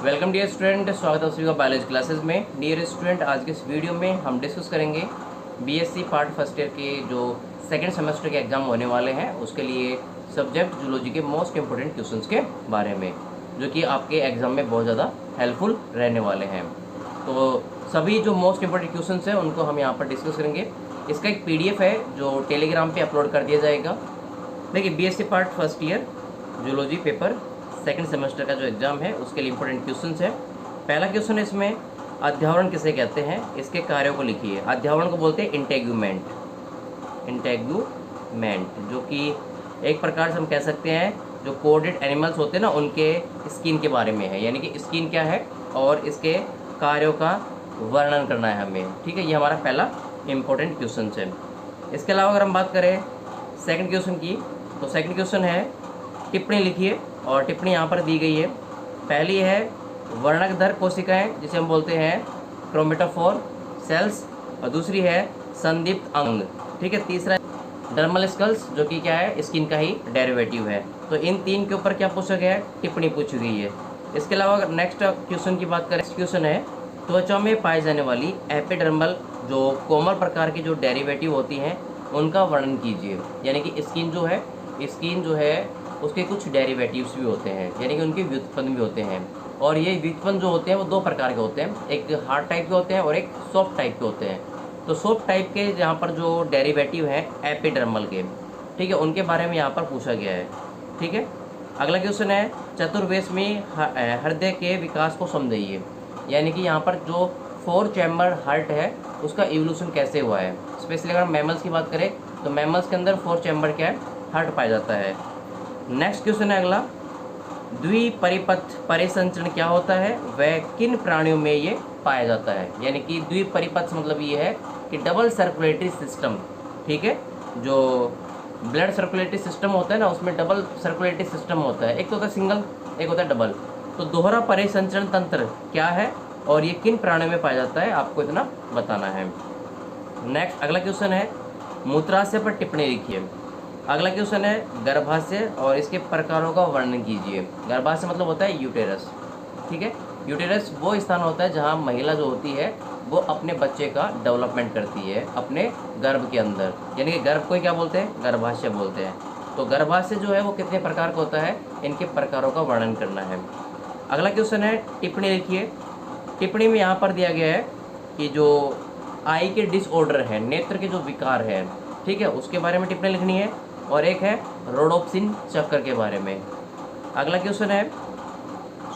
Welcome dear student, स्वागत है सभी का बायोलॉजी क्लासेस में। डियर स्टूडेंट, आज के इस वीडियो में हम डिस्कस करेंगे बीएससी पार्ट फर्स्ट ईयर के जो सेकंड सेमेस्टर के एग्जाम होने वाले हैं उसके लिए सब्जेक्ट जूलॉजी के मोस्ट इंपोर्टेंट क्वेश्चंस के बारे में, जो कि आपके एग्जाम में बहुत ज़्यादा हेल्पफुल रहने वाले हैं। तो सभी जो मोस्ट इंपोर्टेंट क्वेश्चंस हैं उनको हम यहाँ पर डिस्कस करेंगे। इसका एक PDF है जो टेलीग्राम पर अपलोड कर दिया जाएगा। देखिए, BSc part first year zoology paper second semester का जो एग्ज़ाम है उसके लिए इंपॉर्टेंट क्वेश्चंस है। पहला क्वेश्चन है इसमें, अध्यावरण किसे कहते हैं, इसके कार्यों को लिखिए। अध्यावरण को बोलते हैं इंटेग्यूमेंट, जो कि एक प्रकार से हम कह सकते हैं जो कोडेड एनिमल्स होते हैं ना उनके स्किन के बारे में है, यानी कि स्किन क्या है और इसके कार्यों का वर्णन करना है हमें। ठीक है, ये हमारा पहला इम्पोर्टेंट क्वेश्चन है। इसके अलावा अगर हम बात करें सेकंड क्वेश्चन की, तो सेकंड क्वेश्चन है टिप्पणी लिखिए, और टिप्पणी यहाँ पर दी गई है। पहली है वर्णकधर कोशिकाएं जिसे हम बोलते हैं क्रोमेटोफोर सेल्स, और दूसरी है संदीप्त अंग। ठीक है, तीसरा डर्मल स्कल्स जो कि क्या है, स्किन का ही डेरिवेटिव है। तो इन तीन के ऊपर क्या पूछा गया है, टिप्पणी पूछी गई है। इसके अलावा अगर नेक्स्ट क्वेश्चन की बात करें, क्वेश्चन है त्वचा में पाई जाने वाली एपिडर्मल जो कोमल प्रकार की जो डेरिवेटिव होती हैं उनका वर्णन कीजिए। यानी कि स्किन जो है उसके कुछ डेरिवेटिव्स भी होते हैं, यानी कि उनके व्युत्पन्न भी होते हैं। और ये व्युत्पन्न जो होते हैं वो दो प्रकार के होते हैं, एक हार्ड टाइप के होते हैं और एक सॉफ्ट टाइप के होते हैं। तो सॉफ्ट टाइप के यहाँ पर जो डेरिवेटिव हैं एपिडर्मल के, ठीक है, उनके बारे में यहाँ पर पूछा गया है। ठीक है, अगला क्वेश्चन है चतुर्वेशमी हृदय के विकास को समझाइए। यानी कि यहाँ पर जो 4 चैम्बर हार्ट है उसका इवोल्यूशन कैसे हुआ है। स्पेशली अगर हम मैमल्स की बात करें तो मैमल्स के अंदर 4 चैम्बर क्या है, हार्ट पाया जाता है। नेक्स्ट क्वेश्चन है अगला, द्विपरिपथ परिसंचरण क्या होता है, वह किन प्राणियों में ये पाया जाता है। यानी कि द्विपरिपथ मतलब ये है कि डबल सर्कुलेटरी सिस्टम। ठीक है, जो ब्लड सर्कुलेटरी सिस्टम होता है ना उसमें डबल सर्कुलेटरी सिस्टम होता है, एक तो होता है सिंगल, एक होता है डबल। तो दोहरा परिसंचरण तंत्र क्या है और ये किन प्राणियों में पाया जाता है, आपको इतना बताना है। नेक्स्ट अगला क्वेश्चन है मूत्राशय पर टिप्पणी लिखिए। अगला क्वेश्चन है गर्भाशय और इसके प्रकारों का वर्णन कीजिए। गर्भाशय मतलब होता है यूटेरस। ठीक है, यूटेरस वो स्थान होता है जहाँ महिला जो होती है वो अपने बच्चे का डेवलपमेंट करती है अपने गर्भ के अंदर, यानी कि गर्भ को क्या बोलते हैं, गर्भाशय बोलते हैं। तो गर्भाशय जो है वो कितने प्रकार का होता है, इनके प्रकारों का वर्णन करना है। अगला क्वेश्चन है टिप्पणी लिखिए। टिप्पणी में यहाँ पर दिया गया है कि जो आई के डिसऑर्डर है, नेत्र के जो विकार है, ठीक है, उसके बारे में टिप्पणी लिखनी है। और एक है रोडोप्सिन चक्र के बारे में। अगला क्वेश्चन है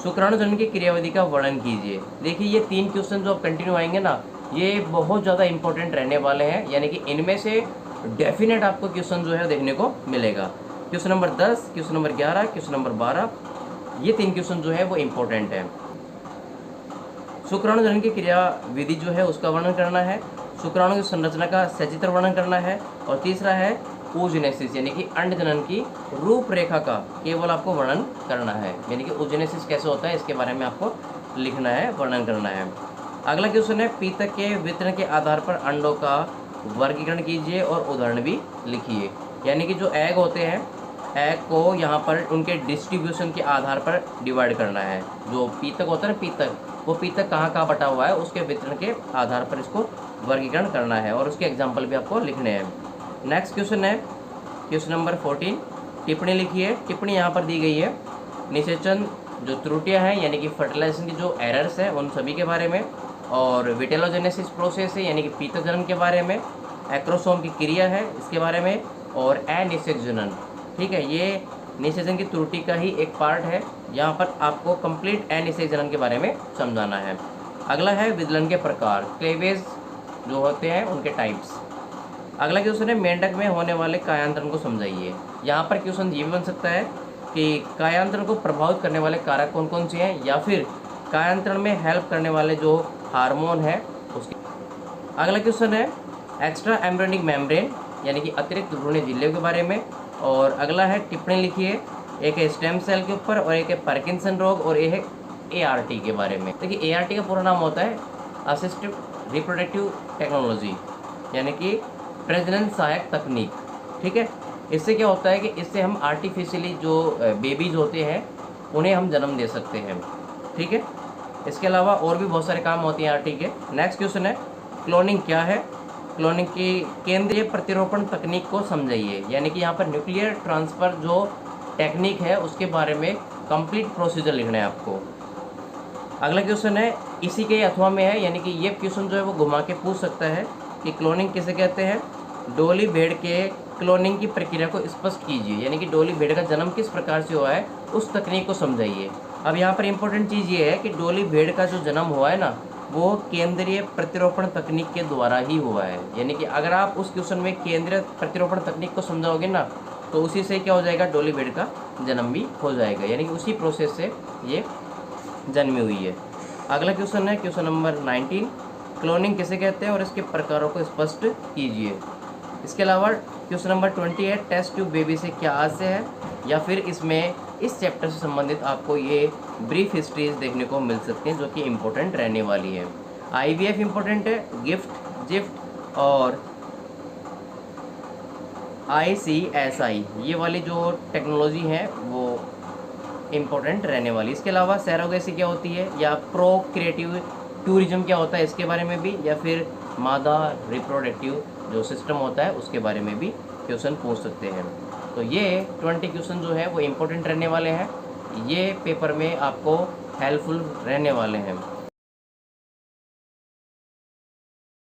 शुक्राणुजनन की क्रियाविधि का वर्णन कीजिए। देखिए, ये 3 क्वेश्चन जो अब कंटिन्यू आएंगे ना, ये बहुत ज़्यादा इंपॉर्टेंट रहने वाले हैं। यानी कि इनमें से डेफिनेट आपको क्वेश्चन जो है देखने को मिलेगा। Question number 10, question number 11, question number 12, ये 3 क्वेश्चन जो है वो इम्पोर्टेंट है। शुक्राणुजनन की क्रियाविधि जो है उसका वर्णन करना है। शुक्राणु की संरचना का सचित्र वर्णन करना है। और तीसरा है oogenesis, यानी कि अंडजनन की रूपरेखा का केवल आपको वर्णन करना है। यानी कि oogenesis कैसे होता है इसके बारे में आपको लिखना है, वर्णन करना है। अगला क्वेश्चन है पीतक के वितरण के आधार पर अंडों का वर्गीकरण कीजिए और उदाहरण भी लिखिए। यानी कि जो एग होते हैं, एग को यहाँ पर उनके डिस्ट्रीब्यूशन के आधार पर डिवाइड करना है। जो पीतक होता है ना, पीतक, वो पीतक कहाँ कहाँ बटा हुआ है उसके वितरण के आधार पर इसको वर्गीकरण करना है, और उसके एग्जाम्पल भी आपको लिखने हैं। नेक्स्ट क्वेश्चन है क्वेश्चन नंबर 14, टिप्पणी लिखिए। टिप्पणी यहाँ पर दी गई है निषेचन जो त्रुटियाँ हैं, यानी कि फर्टिलाइजेशन की जो एरर्स हैं उन सभी के बारे में, और विटेलोजेनेसिस प्रोसेस है यानी कि पीतक जनन के बारे में, एक्रोसोम की क्रिया है इसके बारे में, और अनिषेक जनन। ठीक है, ये निषेचन की त्रुटि का ही एक पार्ट है। यहाँ पर आपको कंप्लीट अनिषेक जनन के बारे में समझाना है। अगला है विदलन के प्रकार, क्लेवेज जो होते हैं उनके टाइप्स। अगला क्वेश्चन है मेंढक में होने वाले कायांतरण को समझाइए। यहाँ पर क्वेश्चन ये भी बन सकता है कि कायांतरण को प्रभावित करने वाले कारक कौन कौन से हैं, या फिर कायांतरण में हेल्प करने वाले जो हार्मोन है उसके। अगला क्वेश्चन है एक्स्ट्रा एम्ब्रियोनिक मेम्ब्रेन, यानी कि अतिरिक्त भ्रूणीय झिल्लियों के बारे में। और अगला है टिप्पणी लिखिए, एक है स्टेम सेल के ऊपर, और एक है पार्किंसन रोग, और एक है ART के बारे में। देखिए, ART का पूरा नाम होता है असिस्टिव रिप्रोडक्टिव टेक्नोलॉजी, यानी कि प्रजनन सहायक तकनीक। ठीक है, इससे क्या होता है कि इससे हम आर्टिफिशियली जो बेबीज़ होते हैं उन्हें हम जन्म दे सकते हैं। ठीक है। इसके अलावा और भी बहुत सारे काम होते हैं यार, ठीक है। नेक्स्ट क्वेश्चन है, क्लोनिंग क्या है? क्लोनिंग की केंद्रीय प्रतिरोपण तकनीक को समझाइए। यानी कि यहाँ पर न्यूक्लियर ट्रांसफ़र जो टेक्निक है उसके बारे में कंप्लीट प्रोसीजर लिखना है आपको। अगला क्वेश्चन है इसी के अथवा में है, यानी कि ये क्वेश्चन जो है वो घुमा के पूछ सकता है कि क्लोनिंग किसे कहते हैं। डोली भेड़ के क्लोनिंग की प्रक्रिया को स्पष्ट कीजिए। यानी कि डोली भेड़ का जन्म किस प्रकार से हुआ है, उस तकनीक को समझाइए। अब यहाँ पर इंपॉर्टेंट चीज़ ये है कि डोली भेड़ का जो जन्म हुआ है ना, वो केंद्रीय प्रतिरोपण तकनीक के द्वारा ही हुआ है। यानी कि अगर आप उस क्वेश्चन में केंद्रीय प्रतिरोपण तकनीक को समझाओगे ना, तो उसी से क्या हो जाएगा, डोली भेड़ का जन्म भी हो जाएगा। यानी कि उसी प्रोसेस से ये जन्मी हुई है। अगला क्वेश्चन है क्वेश्चन नंबर 19, क्लोनिंग किसे कहते हैं और इसके प्रकारों को स्पष्ट कीजिए। इसके अलावा क्वेश्चन नंबर 20 है, टेस्ट ट्यूब बेबी से क्या आशय है, या फिर इसमें इस चैप्टर से संबंधित आपको ये ब्रीफ हिस्ट्रीज देखने को मिल सकती हैं जो कि इम्पोर्टेंट रहने वाली है। IVF इम्पोर्टेंट है, जिफ्ट और ICSI ये वाली जो टेक्नोलॉजी है वो इम्पोर्टेंट रहने वाली। इसके अलावा सैरोगेसी क्या होती है, या प्रोक्रिएटिव टूरिज्म क्या होता है, इसके बारे में भी, या फिर मादा रिप्रोडक्टिव जो सिस्टम होता है उसके बारे में भी क्वेश्चन पूछ सकते हैं। तो ये 20 क्वेश्चन जो है वो इम्पोर्टेंट रहने वाले हैं, ये पेपर में आपको हेल्पफुल रहने वाले हैं।